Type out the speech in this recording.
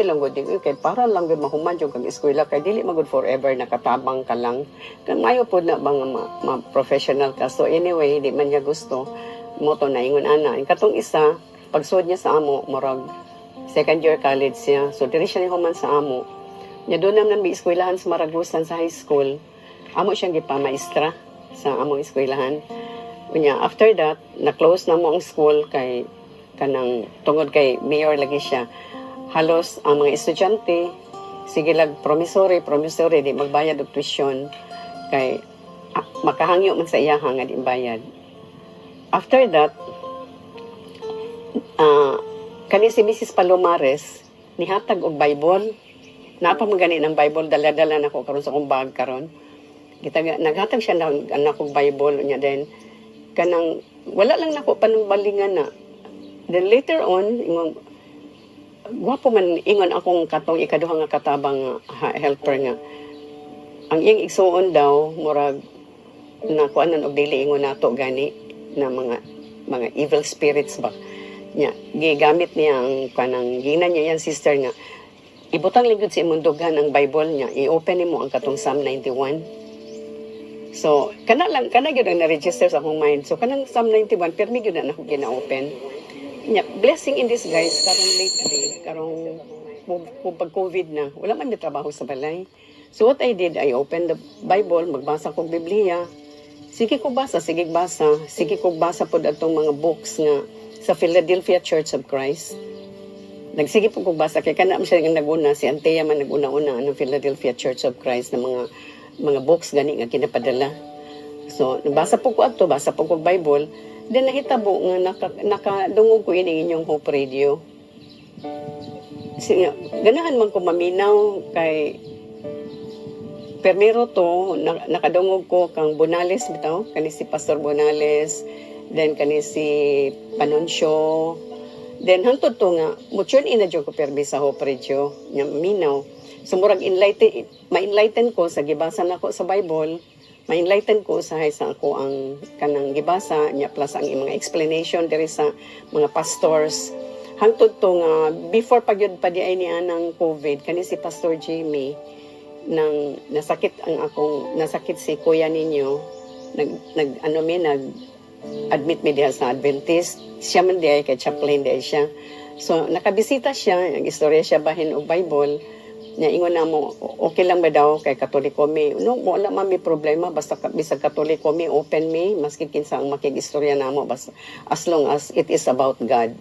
lang gud di kay para lang gud mahuman jud kag eskwela kay dili magud forever nakatabang ka lang. Kan mayo pod na bang professional ka. So anyway, di man niya gusto mo to na ingon ana. Katong isa pagsud niya sa amo murag second year college siya. So diri siya ni human sa amo. Nya doon naman may eskwelahan sa Maragusan sa high school. Amo siyang gipamaestra sa among eskwelahan. Unya after that, na-close na mo ang school kay kanang tungod kay mayor lagi siya. Halos ang mga estudyante sige lag promissory di magbayad og tuition kay makahangyo man sa iyaha nga di bayad. After that, kani si Mrs. Palomares nihatag og Bible. Napa man gani ng Bible dala-dala nako karon sa akong bag karon. Naghatag siya ng anak kong Bible niya din kanang wala lang nako panumbalingan na. Then later on gwapo man ingon akong katong ikaduha nga katabang helper nga ang iyang igsuon daw murag nakuanan og dili ingon nato gani na mga evil spirits ba nya gigamit niya ang kanang ginan niya yan sister nga ibutang ligud sa imong dughan ang Bible niya i-open nimo ang katong Psalm 91. So, kana gyud ang na-register sa akong mind. So, kanang Psalm 91, permi gyud na ako gina-open. Yeah, blessing in disguise, karong lately, karong pag COVID na, wala man may trabaho sa balay. So, what I did, I opened the Bible, magbasa kong Biblia. Sige ko basa. Sige ko basa po atong mga books nga sa Philadelphia Church of Christ. Nagsige po kong basa, kaya kana siya naguna, si Antea man naguna-una ng Philadelphia Church of Christ na mga books gani nga kinapadala. So, basa po ko Bible, then nahitabo nga nakadungog ko ini inyong Hope Radio. Ganahan man ko maminaw kay permero to nakadungog ko kang Bonales bitaw, kani si Pastor Bonales, then kani si Panoncio, then hangtod to nga mutual ina jud ko permi sa Hope Radio nga minaw. So murag ma-enlighten ko sa gibasa nako sa Bible, ma-enlighten ko sa ako ang kanang gibasa nya plus ang mga explanation diri sa mga pastors. Hangtod to nga before pagyud pa di ay niya ng COVID kani si Pastor Jamie nang nasakit si kuya ninyo nag admit mi diha sa Adventist. Siya man di ay kay chaplain di ay siya. So nakabisita siya, nag-istorya siya bahin og Bible. Nya ingon na mo okay lang ba daw kay Katoliko mi no wala man may problema basta bisag Katoliko mi open mi maski kinsa ang makigistorya namo basta as long as it is about God.